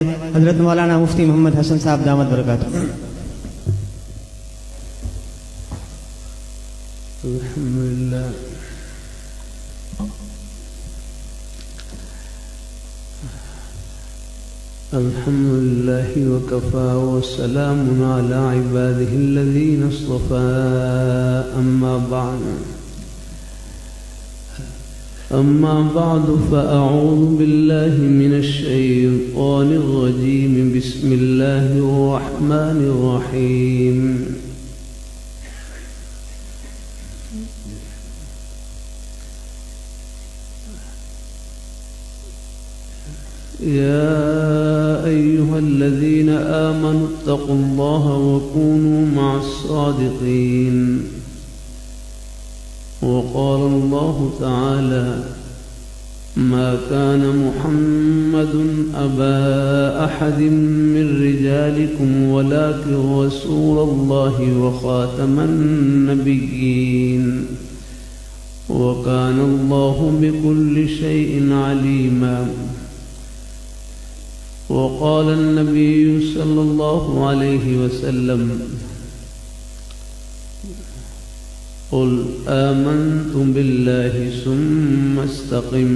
حضرت مولانا مفتی محمد حسن صاحب دامت برکاتہ. الحمدللہ الحمدللہ وکفا وسلام علی عباده الذین اصطفى. أما بعد فأعوذ بالله من الشيطان الرجيم. بسم الله الرحمن الرحيم. يا أيها الذين آمنوا اتقوا الله وكونوا مع الصادقين. وقال الله تعالى: ما كان محمد أبا أحد من رجالكم ولكن رسول الله وخاتم النبيين وكان الله بكل شيء عليما. وقال النبي صلى الله عليه وسلم: قل آمنت بالله ثم استقم.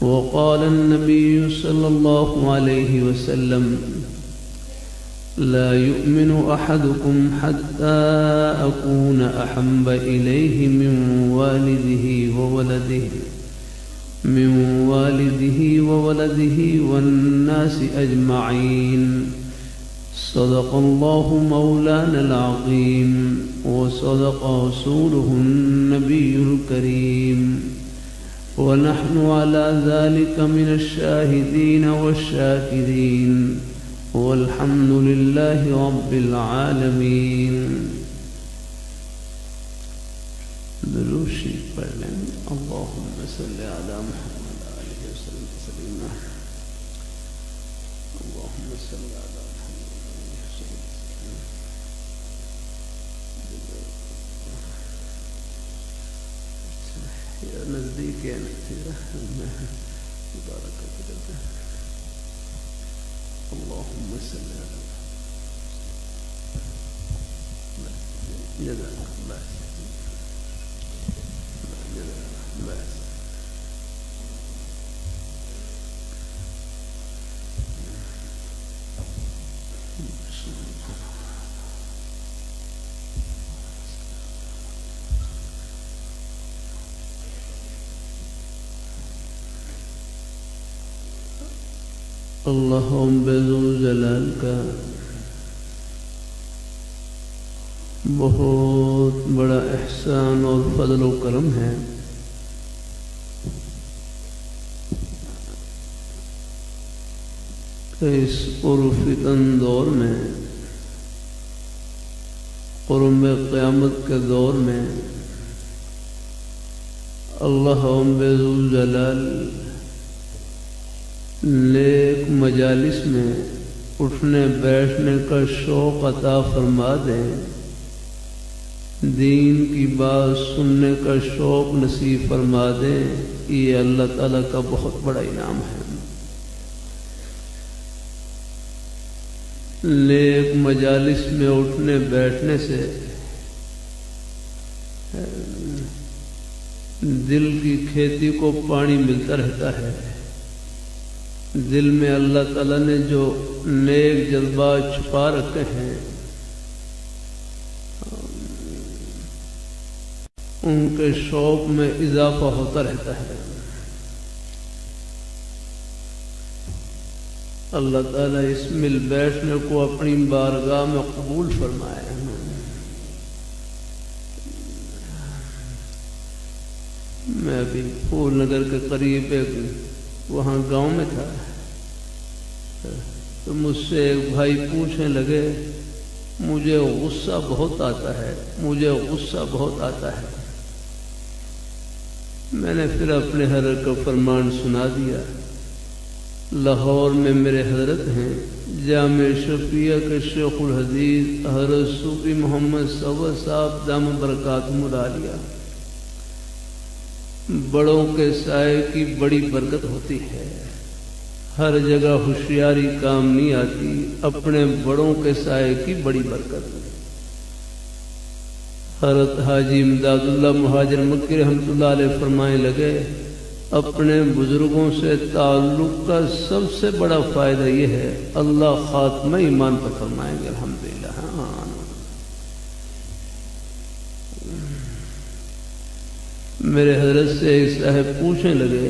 وقال النبي صلى الله عليه وسلم: لا يؤمن أحدكم حتى أكون أحب إليه من والده وولده والناس أجمعين. صدق الله مولانا العظيم وصدق رسوله النبي الكريم ونحن على ذلك من الشاهدين والشاكرين والحمد لله رب العالمين. دروشی پڑھ لیں. اللهم صل على محمد آلہ وسلم تسلیما. اللهم صل على نزدیک ہے مبارک کرتے. اللهم صل على جزاک اللہ. اللہ ذوالجلال کا بہت بڑا احسان اور فضل و کرم ہے کہ اس پرفتن دور میں، قرب قیامت کے دور میں، اللہ ذوالجلال نیک مجالس میں اٹھنے بیٹھنے کا شوق عطا فرما دیں، دین کی بات سننے کا شوق نصیب فرما دیں. یہ اللہ تعالیٰ کا بہت بڑا انعام ہے. نیک مجالس میں اٹھنے بیٹھنے سے دل کی کھیتی کو پانی ملتا رہتا ہے. دل میں اللہ تعالیٰ نے جو نیک جذبات چھپا رکھے ہیں ان کے شوق میں اضافہ ہوتا رہتا ہے. اللہ تعالیٰ اس مل بیٹھنے کو اپنی بارگاہ میں قبول فرمائے. میں ابھی پھول نگر کے قریب ایک وہاں گاؤں میں تھا تو مجھ سے ایک بھائی پوچھنے لگے: مجھے غصہ بہت آتا ہے، مجھے غصہ بہت آتا ہے. میں نے پھر اپنے حضرت کا فرمان سنا دیا. لاہور میں میرے حضرت ہیں، جامع شفیع کے شیخ الحدیث حضرت صوفی محمد صور صاحب دامت برکاتہم العالیہ. بڑوں کے سائے کی بڑی برکت ہوتی ہے. ہر جگہ ہوشیاری کام نہیں آتی، اپنے بڑوں کے سائے کی بڑی برکت ہے۔ حضرت حاجی امداد اللہ مہاجر مکی رحمۃ اللہ علیہ فرمائے لگے، اپنے بزرگوں سے تعلق کا سب سے بڑا فائدہ یہ ہے اللہ خاتمہ ایمان پر فرمائیں گے الحمدللہ۔ میرے حضرت سے ایک صاحب پوچھنے لگے،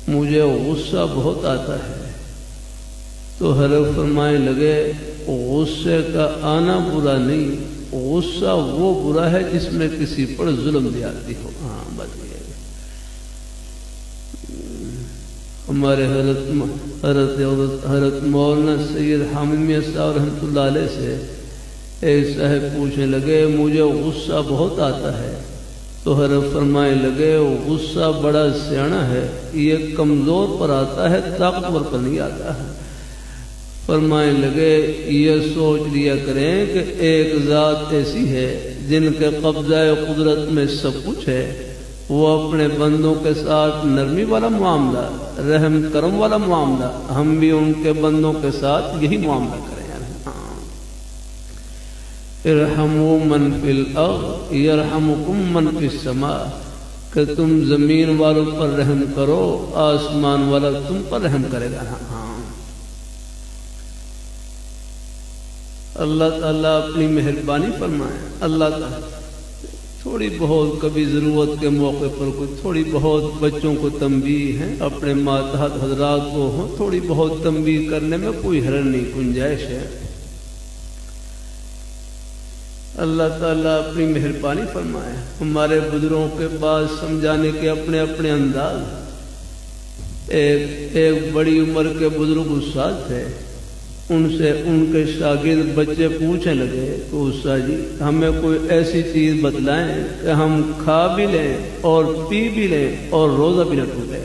مجھے غصہ بہت آتا ہے، تو حضرت فرمائے لگے غصے کا آنا برا نہیں، غصہ وہ برا ہے جس میں کسی پر ظلم زیادتی ہو۔ ہاں بات یہ ہے۔ ہمارے حضرت مولانا سید حامد میاں صاحب رحمۃ اللہ علیہ سے ایک صاحب پوچھنے لگے، مجھے غصہ بہت آتا ہے، تو حضرت فرمائے لگے غصہ بڑا سیانا ہے، یہ کمزور پر آتا ہے، طاقتور پر نہیں آتا ہے۔ فرمائے لگے یہ سوچ لیا کریں کہ ایک ذات ایسی ہے جن کے قبضہ قدرت میں سب کچھ ہے، وہ اپنے بندوں کے ساتھ نرمی والا معاملہ، رحم کرم والا معاملہ، ہم بھی ان کے بندوں کے ساتھ یہی معاملہ کریں۔ ارحموا من فی الارض یرحمکم من فی السماء، کہ تم زمین والوں پر رحم کرو، آسمان والا تم پر رحم کرے گا۔ اللہ تعالیٰ اپنی مہربانی فرمائے۔ اللہ تعالیٰ تھوڑی بہت کبھی ضرورت کے موقع پر کوئی تھوڑی بہت بچوں کو تنبیہ ہے، اپنے ماتحت حضرات کو ہو تھوڑی بہت تنبیہ کرنے میں کوئی حرج نہیں، گنجائش ہے۔ اللہ تعالیٰ اپنی مہربانی فرمائے۔ ہمارے بزرگوں کے پاس سمجھانے کے اپنے اپنے انداز۔ ایک بڑی عمر کے بزرگ استاد تھے، ان سے ان کے شاگرد بچے پوچھنے لگے کہ استاد جی ہمیں کوئی ایسی چیز بتلائیں کہ ہم کھا بھی لیں اور پی بھی لیں اور روزہ بھی نہ ٹوٹے،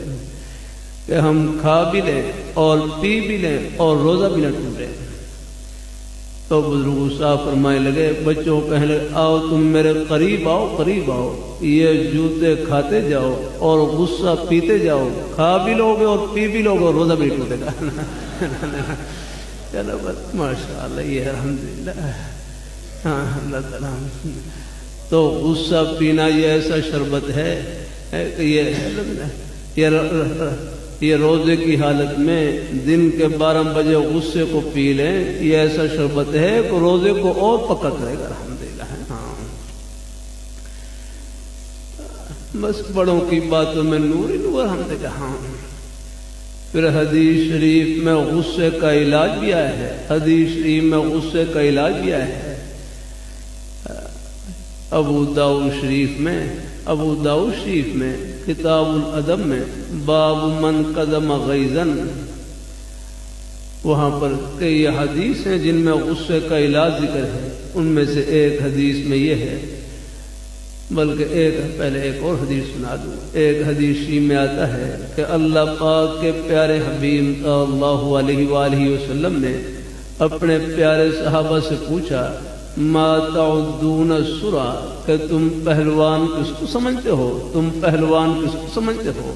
کہ ہم کھا بھی لیں اور پی بھی لیں اور روزہ بھی نہ ٹوٹے۔ تو بزرگ صاحب فرمائے لگے، بچوں کہنے لگے آؤ تم میرے قریب آؤ، قریب آؤ، یہ جوتے کھاتے جاؤ اور غصہ پیتے جاؤ، کھا بھی لوگے اور پی بھی لوگے اور روزہ بھی ٹوٹے گا۔ چلو بس ماشاء اللہ، یہ الحمدللہ۔ ہاں اللہ تعالیٰ تو غصہ پینا یہ ایسا شربت ہے کہ یہ روزے کی حالت میں دن کے 12 بجے غصے کو پی لیں، یہ ایسا شربت ہے کہ روزے کو اور پکا کرے گا الحمدللہ۔ ہاں بس بڑوں کی باتوں میں نور ہی نور الحمدللہ۔ ہاں پھر حدیث شریف میں غصے کا علاج بھی آیا ہے، حدیث شریف میں غصے کا علاج بھی آیا ہے۔ ابو داؤد شریف میں کتاب الادب میں باب من قدم غیظن، وہاں پر کئی حدیث ہیں جن میں غصے کا علاج ذکر ہے۔ ان میں سے ایک حدیث میں یہ ہے، بلکہ پہلے ایک اور حدیث سنا دوں۔ ایک حدیث میں آتا ہے کہ اللہ پاک کے پیارے حبیب صلی اللہ علیہ وآلہ وسلم نے اپنے پیارے صحابہ سے پوچھا، ما تعدون السرا، کہ تم پہلوان کس کو سمجھتے ہو، تم پہلوان کس کو سمجھتے ہو؟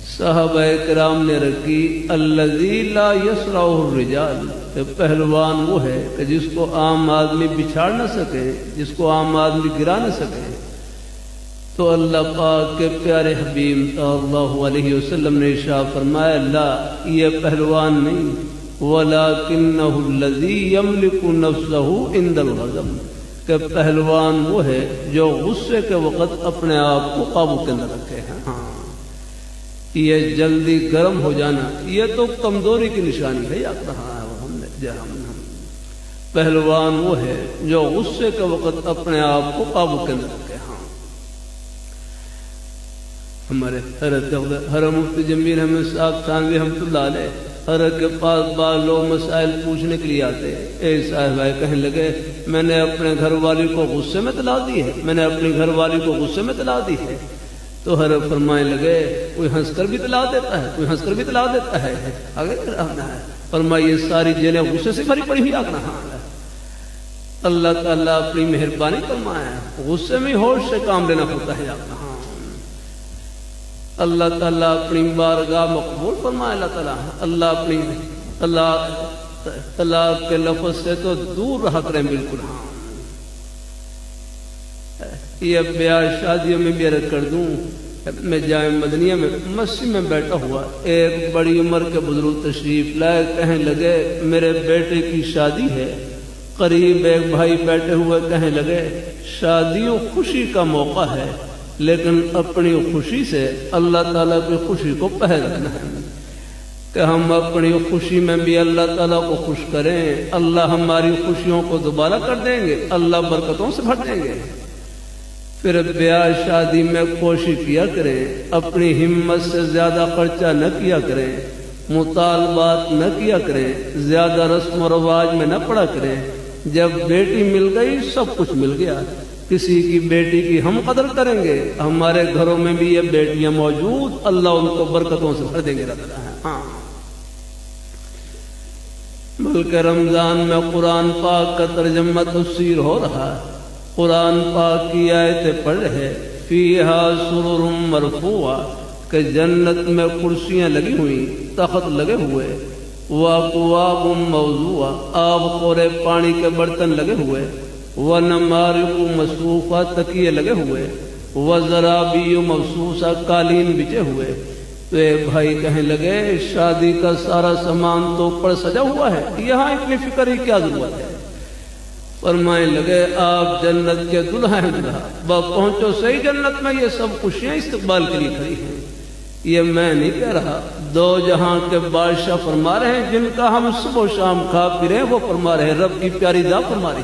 صحابہ کرام نے رکھی، الذی لا یسرعہ الرجال، کہ پہلوان وہ ہے کہ جس کو عام آدمی بچھاڑ نہ سکے، جس کو عام آدمی گرا نہ سکے۔ تو اللہ پاک کے پیارے حبیب صلی اللہ علیہ وسلم نے ارشاد فرمایا، لا، یہ پہلوان نہیں، ولکنہ الذی یملک نفسہ عند الغضب، کہ پہلوان وہ ہے جو غصے کے وقت اپنے آپ کو قابو کے اندر رکھے ہیں۔ ہاں یہ جلدی گرم ہو جانا یہ تو کمزوری کی نشانی ہے، یاد رہا ہے ہم نے۔ پہلوان وہ ہے جو غصے کے وقت اپنے آپ کو قابو کے اندر رکھے۔ ہاں ہمارے حضرت مفتی جمیل احمد صاحب تھانوی رحمۃ اللہ علیہ حضرت کے پاس بعض لوگ مسائل پوچھنے کے لیے آتے، ایک صاحب آئے کہنے لگے، میں نے اپنے گھر والی کو غصے میں طلاق دی ہے، میں نے اپنی گھر والی کو غصے میں طلاق دی ہے۔ تو حضرت فرمائے لگے، کوئی ہنس کر بھی طلاق دیتا ہے، کوئی ہنس کر بھی طلاق دیتا ہے، آگے فرمائے یہ ساری جیلیں غصے سے بھری پڑی ہوئی آگنا۔ اللہ تعالیٰ اپنی مہربانی فرمائے، غصے میں ہوش سے کام لینا ہوتا ہے آگنا۔ اللہ تعالیٰ اپنی بارگاہ مقبول فرمائے. اللہ تعالیٰ اپنی طلاق کے لفظ سے تو دور رہا کریں بالکل. ہاں یہ بیاہ شادیوں میں بھی عرض کر دوں. میں جامع مدنیہ میں مسجد میں بیٹھا ہوا ایک بڑی عمر کے بزرگ تشریف لائے. کہنے لگے میرے بیٹے کی شادی ہے. قریب ایک بھائی بیٹھے ہوئے کہنے لگے شادیوں خوشی کا موقع ہے لیکن اپنی خوشی سے اللہ تعالیٰ کی خوشی کو پہل رکھنا ہے کہ ہم اپنی خوشی میں بھی اللہ تعالیٰ کو خوش کریں. اللہ ہماری خوشیوں کو دوبارہ کر دیں گے. اللہ برکتوں سے بھر دیں گے. پھر بیاہ شادی میں کوشش کیا کریں. اپنی ہمت سے زیادہ خرچہ نہ کیا کریں. مطالبات نہ کیا کریں. زیادہ رسم و رواج میں نہ پڑا کریں. جب بیٹی مل گئی سب کچھ مل گیا. کسی کی بیٹی کی ہم قدر کریں گے. ہمارے گھروں میں بھی یہ بیٹیاں موجود. اللہ ان کو برکتوں سے بھر دیں گے. ہاں بلکہ رمضان میں قرآن پاک کا ترجمہ تفسیر ہو رہا. قرآن پاک کی آیتیں پڑھ رہے فیہا سرر مرفوعہ کہ جنت میں کرسیاں لگی ہوئی, تخت لگے ہوئے, وَأَكْوَابٌ مَوْضُوعَةٌ آب خورے پانی کے برتن لگے ہوئے, وَنَمَارِقُ مَصْفُوفَةٌ تکیے لگے ہوئے, وَزَرَابِيُّ مَبْثُوثَةٌ قالین بچے ہوئے. تو ایک بھائی کہنے لگے شادی کا سارا سامان تو اوپر سجا ہوا ہے, یہاں اتنی فکر ہی کیا ضرورت ہے. فرمائیں لگے آپ جنت کے دلہا ہیں. دلہا پہنچو صحیح جنت میں یہ سب خوشیاں استقبال کے لیے کھڑی ہیں. یہ میں نہیں کہہ رہا, دو جہاں کے بادشاہ فرما رہے ہیں. جن کا ہم صبح و شام کھا پی رہے ہیں وہ فرما رہے ہیں. رب کی پیاری ذات فرما رہی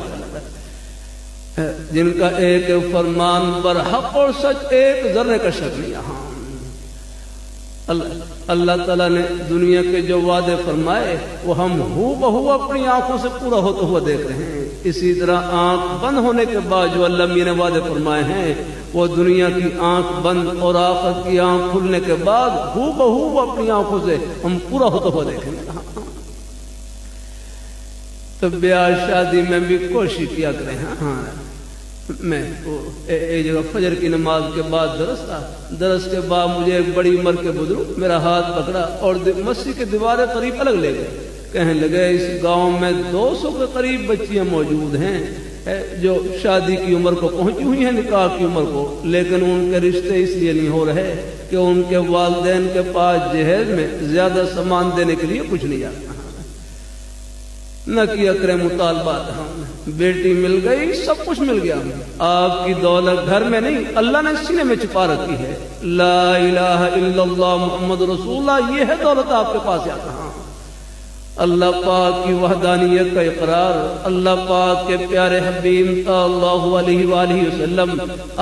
ہے جن کا ایک فرمان برحق اور سچ, ایک ذرے کا شک نہیں. ہاں اللہ تعالیٰ نے دنیا کے جو وعدے فرمائے وہ ہم ہو بہو اپنی آنکھوں سے پورا ہوتا ہوا دیکھ رہے ہیں. اسی طرح آنکھ بند ہونے کے بعد جو اللہ میاں نے وعدے فرمائے ہیں وہ دنیا کی آنکھ بند اور آخرت کی آنکھ کھلنے کے بعد ہو بہو اپنی آنکھوں سے ہم پورا ہوتا ہوا دیکھیں گے. تو بیاہ شادی میں بھی کوشش کیا کریں. ہاں میں ایک جگہ فجر کی نماز کے بعد درس کے بعد مجھے ایک بڑی عمر کے بزرگ میرا ہاتھ پکڑا اور مسجد کی دیواریں قریب الگ لے گئے. کہنے لگے اس گاؤں میں 200 کے قریب بچیاں موجود ہیں جو شادی کی عمر کو پہنچی ہوئی ہیں, نکاح کی عمر کو, لیکن ان کے رشتے اس لیے نہیں ہو رہے کہ ان کے والدین کے پاس جہیز میں زیادہ سامان دینے کے لیے کچھ نہیں آتا. نہ کیا کریں مطالبات. بیٹی مل گئی سب کچھ مل گیا. آپ کی دولت گھر میں نہیں اللہ نے سینے میں چھپا رکھی ہے. لا الہ الا اللہ محمد رسول اللہ, یہ ہے دولت آپ کے پاس. آتا اللہ پاک کی وحدانیت کا اقرار, اللہ پاک کے پیارے حبیب صلی اللہ علیہ وآلہ وسلم,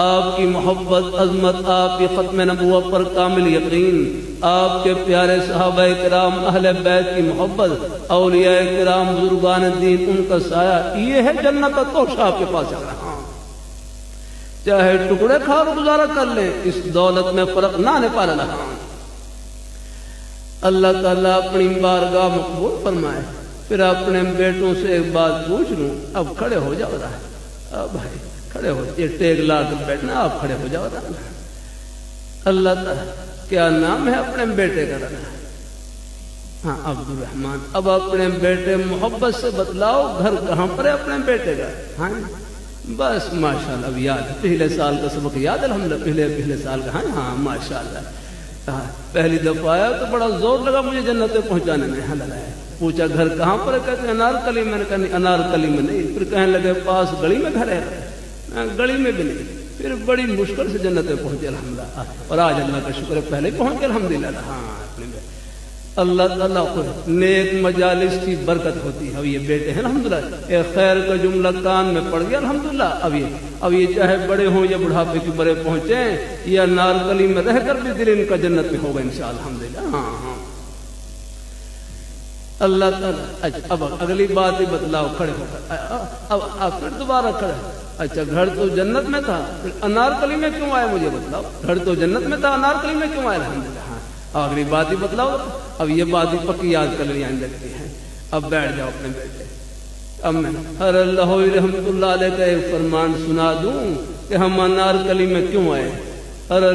آپ کی محبت عظمت, آپ کی ختم نبوت پر کامل یقین, آپ کے پیارے صحابہ کرام اہل بیت کی محبت, اولیاء کرام بزرگان دین ان کا سایہ, یہ ہے جنت کا توشہ آپ کے پاس. چاہے ٹکڑے کھا اور گزارا کر لیں, اس دولت میں فرق نہ آنے پانا. اللہ تعالیٰ اپنی بارگاہ مقبول فرمائے. پھر اپنے بیٹوں سے ایک بات پوچھ لوں. اب کھڑے ہو جاؤ رہا ہے. اب بھائی کھڑے ہو, یہ ٹیک لا کر بیٹھنا, آپ کھڑے ہو جاؤ رہا. اللہ تعالیٰ کیا نام ہے اپنے بیٹے کا؟ ہاں عبد الرحمان. اب اپنے بیٹے محبت سے بتلاؤ گھر کہاں پر ہے اپنے بیٹے کا؟ ہاں بس ماشاءاللہ. اب یاد پچھلے سال کا سبق یاد الحمدللہ, پچھلے سال کا. ہاں ماشاءاللہ. پہلی دفعہ آیا تو بڑا زور لگا مجھے جنت میں پہنچانے میں. پوچھا گھر کہاں پر ہے؟ کہتے ہیں انارکلی. میں نے کہا نہیں انارکلی میں نہیں. پھر کہنے لگے پاس گلی میں گھر ہے. گلی میں بھی نہیں. پھر بڑی مشکل سے جنت میں پہنچے الحمدللہ. اور آج اللہ کا شکر ہے پہلے پہنچ گئے الحمدللہ. ہاں اللہ تعالیٰ کو نیک مجالس کی برکت ہوتی ہے. اب یہ بیٹے ہیں الحمدللہ, ایک خیر کا جملہ کان میں پڑ گیا الحمدللہ. اب یہ چاہے بڑے ہوں یا بڑھاپے کی بڑے پہنچے یا نارکلی میں رہ کر بھی دل ان کا جنت میں ہوگا انشاءاللہ الحمدللہ. ہاں اللہ تعالیٰ. اچھا اب اگلی بات ہی بتلاؤ. کھڑے ہو کر اب آپ پھر دوبارہ کھڑے. اچھا گھر تو جنت میں تھا, انارکلی میں کیوں آئے مجھے بتلاؤ. گھر تو جنت میں تھا, انارکلی میں کیوں آئے الحمدللہ. اگلی بات ہی بتلاؤ. اب یہ بات ہی پکی یاد کر لینی آنے لگتی ہے. اب بیٹھ جاؤ اپنے بیٹے. اب میں ہر اللہ رحمت اللہ علیہ کا ایک فرمان سنا دوں کہ ہم انارکلی میں کیوں آئے. اور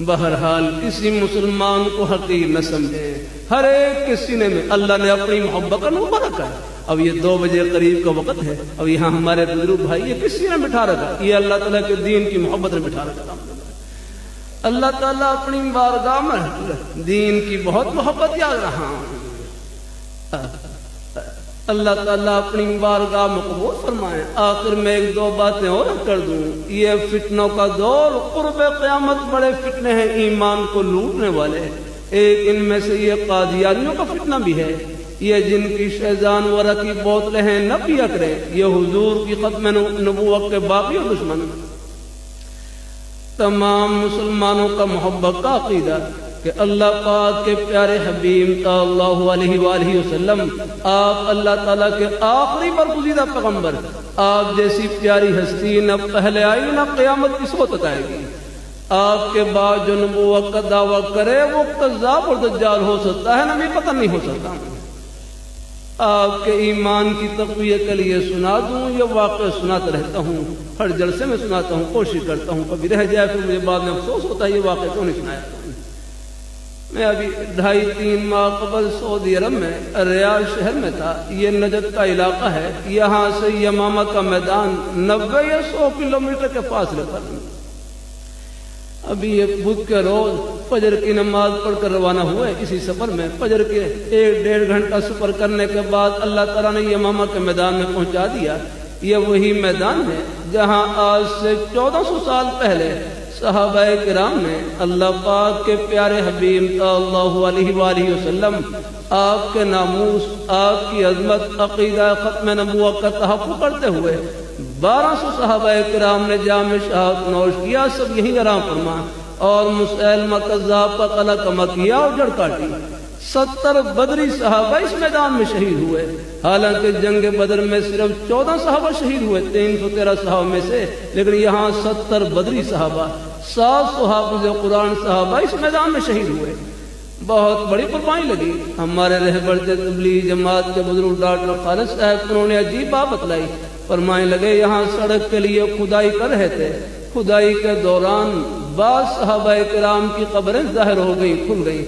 بہرحال کسی مسلمان کو حقیر نہ سمجھیں، ہر ایک کے سینے میں اللہ نے اپنی محبت کا نور رکھا ہے۔ اب یہ 2 بجے قریب کا وقت ہے، اب یہاں ہمارے بزرگ بھائی یہ کس نے بٹھا رکھا؟ یہ اللہ تعالیٰ کے دین کی محبت نے بٹھا رکھا۔ اللہ تعالیٰ اپنی بارگاہ میں دین کی بہت محبت یاد رہا ہوں۔ اللہ تعالیٰ اپنی بارگاہ میں قبول فرمائے۔ آخر میں 1-2 باتیں اور کر دوں۔ یہ فتنوں کا دور، قرب قیامت بڑے فتنے ہیں ایمان کو لوٹنے والے۔ ایک ان میں سے یہ قادیانیوں کا فتنہ بھی ہے، یہ جن کی شیزان ورا کی بوتلیں ہیں نہ پیا کریں، یہ حضور کی ختم نبوت کے باقی اور دشمن۔ تمام مسلمانوں کا محبت کا عقیدہ کہ اللہ پاک کے پیارے حبیب صلی اللہ علیہ وآلہ وسلم، آپ اللہ تعالیٰ کے آخری برگزیدہ پیغمبر، آپ جیسی پیاری ہستی نہ پہلے آئی نہ قیامت کی صورت آئے گی۔ آپ کے بعد جو نبوت کا دعویٰ کرے وہ کذاب اور دجال ہو سکتا ہے، نبی قتل نہیں ہو سکتا۔ آپ کے ایمان کی تقویت کے لیے سنا دوں، یہ واقعہ سناتا رہتا ہوں، ہر جلسے میں سناتا ہوں، کوشش کرتا ہوں، کبھی رہ جائے پھر مجھے بعد میں افسوس ہوتا ہے یہ واقعہ کیوں نہیں سنایا۔ میں ابھی 2.5-3 ماہ قبل سعودی عرب میں ریاض شہر میں تھا، یہ نجد کا علاقہ ہے، یہاں سے یمامہ کا میدان 90 یا 100 کلومیٹر کے فاصلے پر۔ ابھی یہ بدھ کے روز فجر کی نماز پڑھ کر روانہ ہوئے اسی سفر میں۔ فجر کے 1-1.5 گھنٹہ سفر کرنے کے بعد اللہ تعالیٰ نے یمامہ کے میدان میں پہنچا دیا۔ یہ وہی میدان ہے جہاں آج سے 1400 سال پہلے صحابہ کرام نے اللہ پاک کے پیارے حبیب صلی اللہ علیہ وآلہ وسلم، آپ کے ناموس، آپ کی عظمت، عقیدہ ختم نبوت کا تحفظ کرتے ہوئے 1200 صحابہ کرام نے جام شہادت نوش کیا، سب یہی آرام فرما، اور مسیلمہ کذاب کا قلعہ کما کیا اور جڑ کاٹی۔ 70 بدری صحابہ اس میدان میں شہید ہوئے، حالانکہ جنگ بدر میں صرف 14 صحابہ شہید ہوئے 313 صحابہ میں سے، لیکن یہاں 70 بدری صحابہ، 700 حافظ قرآن صحابہ اس میدان میں شہید ہوئے۔ بہت بڑی قربانی لگی۔ ہمارے رہبر تبلیغ جماعت کے بزرگ ڈاکٹر خالد صاحب، انہوں نے عجیب بات بتلائی، فرمانے لگے یہاں سڑک کے لیے کھدائی کر رہے تھے، کھدائی کے دوران بعض صحابہ کرام کی قبریں ظاہر ہو گئیں، کھل گئیں۔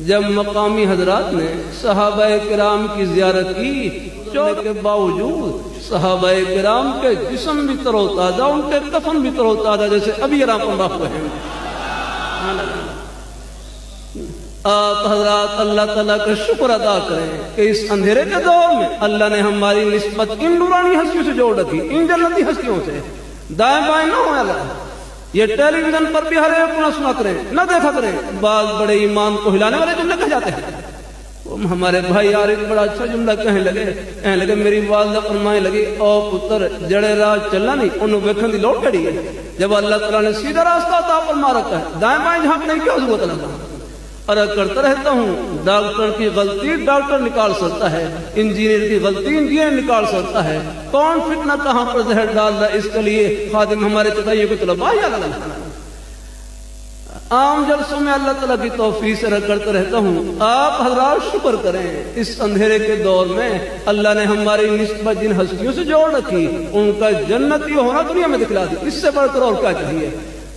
جب مقامی حضرات نے صحابہ کرام کی زیارت کی، چونے کے باوجود صحابہ کرام کے جسم بھی تر و تازہ، ان کے کفن بھی تر و تازہ جیسے ابھی آرام فرما ہوئے ہیں۔ آپ حضرات اللہ تعالیٰ کا شکر ادا کریں کہ اس اندھیرے کے دور میں اللہ نے ہماری نسبت ان نورانی ہستیوں سے جوڑ رکھی، ان جنتی ہستیوں سے۔ دائیں بائیں نہ ہوئے اللہ، یہ ٹیلی ویژن پر بھی ہر ایک نہ سنا کریں، نہ دیکھا کریں، بعض بڑے ایمان کو ہلانے والے جملے کہے جاتے ہیں۔ ہمارے بھائی یار ایک بڑا اچھا جملہ کہنے لگے میری والدہ فرمانے لگی، او پتر جڑے راہ چلنا نہیں انہوں ویکھن دی لوٹ کڑی ہے۔ جب اللہ تعالیٰ نے سیدھا راستہ عطا فرما رکھا ہے، دائیں بائیں جھانکنے کی کیا ضرورت ہے؟ عرض کرتا رہتا ہوں، ڈاکٹر کی غلطی ڈاکٹر نکال سکتا ہے، انجینئر کی غلطی انجینئر نکال سکتا ہے، کون فتنہ کہاں پر زہر ڈال رہا ہے اس کے لیے خادم ہمارے چٹائیوں کے طلباء یا اللہ۔ عام جلسوں میں اللہ تعالیٰ کی توفیق سے عرض کرتا رہتا ہوں، آپ حضرات شکر کریں، اس اندھیرے کے دور میں اللہ نے ہماری نسبت جن ہستیوں سے جوڑ رکھی، ان کا جنتی ہونا دنیا میں دکھلا دی، اس سے بڑھ کر اور کیا چاہیے؟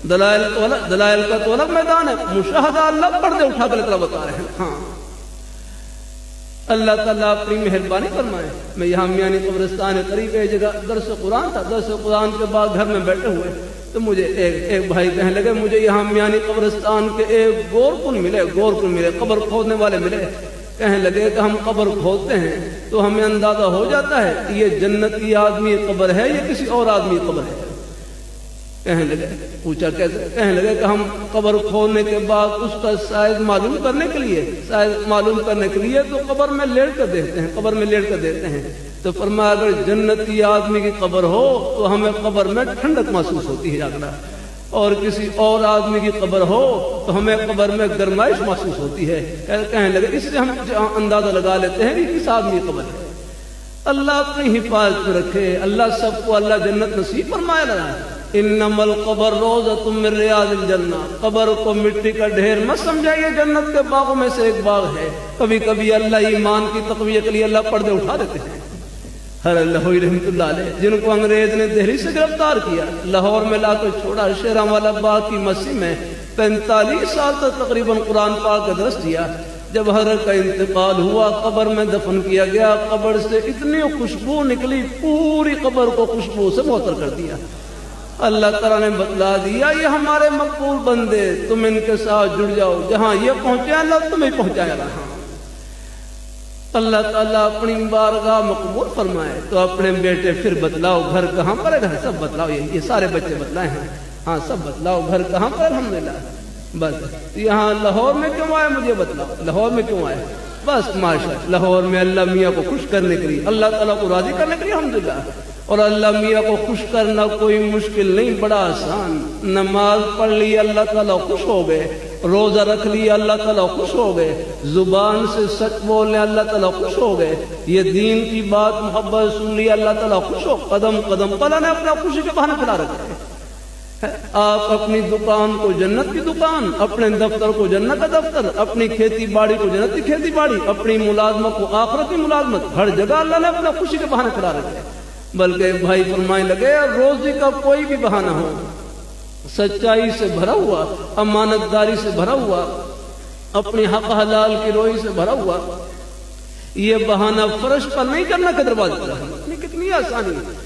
دلائل کا تو الگ میدان ہے، مشاہدہ اللہ پردے اٹھا کر طرح بتا رہے ہیں۔ ہاں اللہ تعالیٰ اپنی مہربانی فرمائے۔ میں یہاں میانی قبرستان قریب ایک جگہ درس قرآن تھا، درس قرآن کے بعد گھر میں بیٹھے ہوئے تو مجھے ایک بھائی کہنے لگے مجھے یہاں میانی قبرستان کے ایک گورکن ملے، قبر کھودنے والے ملے۔ کہنے لگے کہ ہم قبر کھودتے ہیں تو ہمیں اندازہ ہو جاتا ہے کہ یہ جنتی آدمی قبر ہے یا کسی اور آدمی قبر ہے۔ کہنے لگے پوچھا کیسے؟ کہنے لگے کہ ہم قبر کھودنے کے بعد اس کا سائز معلوم کرنے کے لیے تو قبر میں لیٹ کر دیتے ہیں، تو فرمایا اگر جنتی آدمی کی قبر ہو تو ہمیں قبر میں ٹھنڈک محسوس ہوتی ہے جاگنا، اور کسی اور آدمی کی قبر ہو تو ہمیں قبر میں گرمائش محسوس ہوتی ہے۔ کہنے لگے اس سے ہم اندازہ لگا لیتے ہیں کہ کس آدمی کی قبر ہے۔ اللہ اپنی حفاظت رکھے، اللہ سب کو اللہ جنت نصیب فرمائے لگا۔ انما القبر روضۃ من ریاض الجنہ، قبر کو مٹی کا ڈھیر مت سمجھائیے، جنت کے باغوں میں سے ایک باغ ہے۔ کبھی کبھی اللہ ایمان کی تقویت کے لیے اللہ پردے اٹھا دیتے ہیں۔ ہر اللہ رحمۃ اللہ علیہ، جن کو انگریز نے دہلی سے گرفتار کیا، لاہور میں لا کر چھوڑا، شیراں والا باغ کی مسجد میں 45 سال تک تقریباً قرآن پاک کا درس دیا. جب حضرت کا انتقال ہوا، قبر میں دفن کیا گیا، قبر سے اتنی خوشبو نکلی، پوری قبر کو خوشبو سے معطر کر دیا. اللہ تعالیٰ نے بتلا دیا یہ ہمارے مقبول بندے، تم ان کے ساتھ جڑ جاؤ، جہاں یہ پہنچے اللہ تمہیں پہنچائے گا. اللہ تعالیٰ اپنی بارگاہ مقبول فرمائے. تو اپنے بیٹے پھر بتلاؤ گھر کہاں پر ہے؟ گھر سب بتلاؤ، یہ سارے بچے بتلائے ہیں. ہاں سب بتلاؤ گھر کہاں پر؟ الحمدللہ. بس یہاں لاہور میں کیوں آئے مجھے بتلاؤ، لاہور میں کیوں آئے؟ بس ماشاء لاہور میں اللہ میاں کو خوش کرنے کے لیے، اللہ تعالیٰ کو راضی کرنے کے لیے الحمدللہ. اور اللہ میاں کو خوش کرنا کوئی مشکل نہیں، بڑا آسان. نماز پڑھ لی اللہ تعالیٰ خوش ہو گئے، روزہ رکھ لیا اللہ تعالیٰ خوش ہو گئے، زبان سے سچ بولنے اللہ تعالیٰ خوش ہو گئے، یہ دین کی بات محبت سن لی اللہ تعالیٰ خوش ہو. قدم قدم اللہ نے اپنا خوشی کے بہانے کھلا رکھے. آپ اپنی دکان کو جنت کی دکان، اپنے دفتر کو جنت کا دفتر، اپنی کھیتی باڑی کو جنت کی کھیتی باڑی، اپنی ملازمت کو آخرت کی ملازمت، ہر جگہ اللہ نے اپنا خوشی کے بہانے کھلا رکھے. بلکہ بھائی فرمائے لگے روزی کا کوئی بھی بہانہ ہو، سچائی سے بھرا ہوا، امانت داری سے بھرا ہوا، اپنی حق حلال کی روئی سے بھرا ہوا، یہ بہانہ فرش پر نہیں کرنا کے دروازے پر. کتنی آسانی ہے.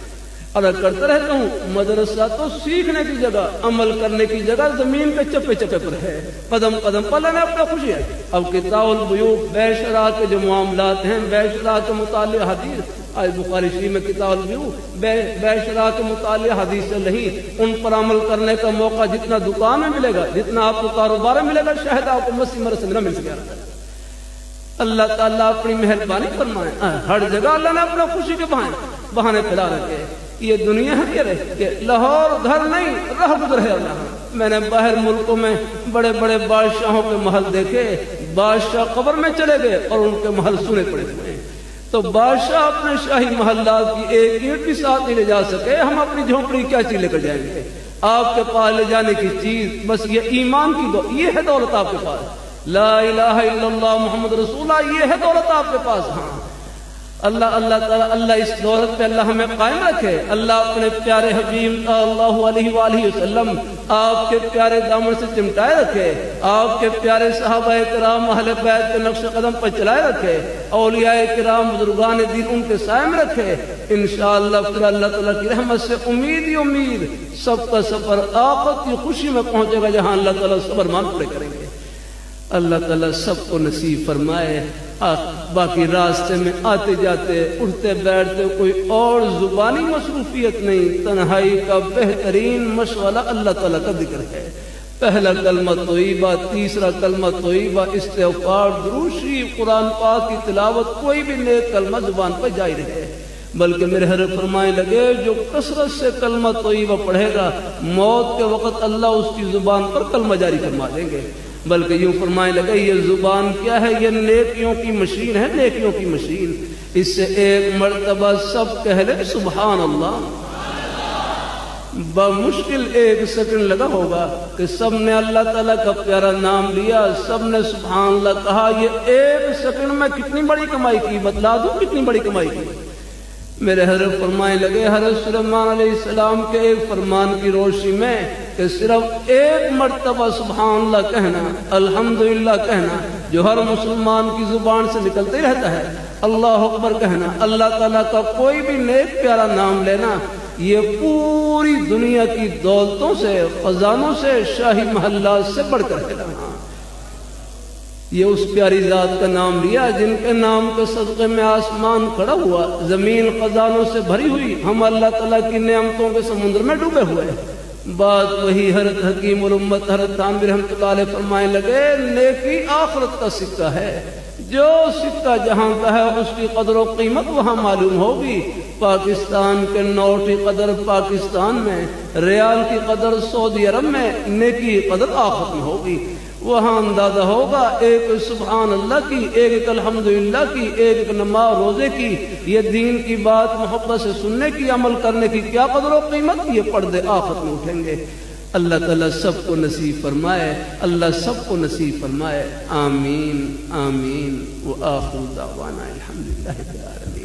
اور کرتا رہتا ہوں، مدرسہ تو سیکھنے کی جگہ، عمل کرنے کی جگہ زمین کے چپے چپے پر ہے، قدم قدم پر اللہ نے اپنا خوشی ہے. اب کتاب البیوع، بے شرع کے جو معاملات ہیں، بے شرع کے متعلق حدیث، آج بخاری شریف میں کتاب البیوع، بے شرع کے متعلق حدیث سے نہیں، ان پر عمل کرنے کا موقع جتنا دکان میں ملے گا، جتنا آپ کو کاروبار میں ملے گا، شاید آپ کو مسجد مرسے میں نہ مل سکے. اللہ تعالیٰ اپنی مہربانی فرمائے. ہر جگہ اللہ نے اپنا خوشی کے بہانے پھیلا رکھے. یہ دنیا ہے یہ رہے کہ لاہور گھر نہیں رہ گزر ہے اللہ. میں نے باہر ملکوں میں بڑے بڑے بادشاہوں کے محل دیکھے، بادشاہ قبر میں چلے گئے اور ان کے محل سنے پڑے ہوئے. تو بادشاہ اپنے شاہی محلات کی ایک اینٹ بھی ساتھ نہیں لے جا سکے، ہم اپنی جھونپڑی کیا چیز لے کر جائیں گے؟ آپ کے پاس لے جانے کی چیز بس یہ ایمان کی یہ ہے دولت آپ کے پاس. لا الہ الا اللہ محمد رسول اللہ، یہ ہے دولت آپ کے پاس. ہاں اللہ تعالیٰ اللہ اس دولت پہ اللہ ہمیں قائم رکھے. اللہ اپنے پیارے حبیب صلی اللہ علیہ وآلہ وسلم آپ کے پیارے دامن سے چمٹائے رکھے، آپ کے پیارے صحابہ کرام اہل بیت کے نقش قدم پر چلائے رکھے، اولیاء کرام بزرگان دین ان کے سائے میں رکھے. انشاءاللہ پھر اللہ تعالیٰ کی رحمت سے امید ہی امید سب کا سفر آخرت کی خوشی میں پہنچے گا، جہاں اللہ تعالیٰ صبر مان پورے کریں گے. اللہ تعالیٰ سب کو نصیب فرمائے. باقی راستے میں آتے جاتے اٹھتے بیٹھتے کوئی اور زبانی مصروفیت نہیں، تنہائی کا بہترین مشغلہ اللہ تعالیٰ کا ذکر ہے. پہلا کلمہ طیبہ، تیسرا کلمہ طیبہ، استغفار، درود شریف، قرآن پاک کی تلاوت، کوئی بھی نیک کلمہ زبان پر جاری رہے. بلکہ میرے حضرت فرمائے لگے جو کثرت سے کلمہ طیبہ پڑھے گا، موت کے وقت اللہ اس کی زبان پر کلمہ جاری فرما دیں گے. بلکہ یوں فرمائے لگے یہ زبان کیا ہے؟ یہ نیکیوں کی مشین ہے، نیکیوں کی مشین. اس سے ایک مرتبہ سب کہہ لے سبحان اللہ. بمشکل 1 سیکنڈ لگا ہوگا کہ سب نے اللہ تعالیٰ کا پیارا نام لیا، سب نے سبحان اللہ کہا. یہ 1 سیکنڈ میں کتنی بڑی کمائی کی، بتلا دوں کتنی بڑی کمائی کی. میرے حضرت فرمائے لگے حضرت سلیمان علیہ السلام کے ایک فرمان کی روشنی میں کہ صرف 1 مرتبہ سبحان اللہ کہنا، الحمدللہ کہنا، جو ہر مسلمان کی زبان سے نکلتے ہی رہتا ہے، اللہ اکبر کہنا، اللہ تعالیٰ کا کوئی بھی نیک پیارا نام لینا، یہ پوری دنیا کی دولتوں سے، خزانوں سے، شاہی محلات سے بڑھ کر ہے. یہ اس پیاری ذات کا نام لیا جن کے نام کے صدقے میں آسمان کھڑا ہوا، زمین خزانوں سے بھری ہوئی، ہم اللہ تعالیٰ کی نعمتوں کے سمندر میں ڈوبے ہوئے. بات وہی حضرت حکیم الامت حضرت تھانوی رحمۃ اللہ علیہ فرمائے لگے نیکی آخرت کا سکہ ہے، جو سکہ جہاں کا ہے اس کی قدر و قیمت وہاں معلوم ہوگی. پاکستان کے نوٹ کی قدر پاکستان میں، ریال کی قدر سعودی عرب میں، نیکی قدر آخرت میں ہوگی. وہاں اندازہ ہوگا ایک سبحان اللہ کی، ایک الحمدللہ کی، ایک نماز روزے کی، یہ دین کی بات محبت سے سننے کی، عمل کرنے کی کیا قدر و قیمت، یہ پردے آخرت میں اٹھیں گے. اللہ تعالیٰ سب کو نصیب فرمائے، اللہ سب کو نصیب فرمائے. آمین آمین. وآخر دعوانا الحمدللہ رب العالمین.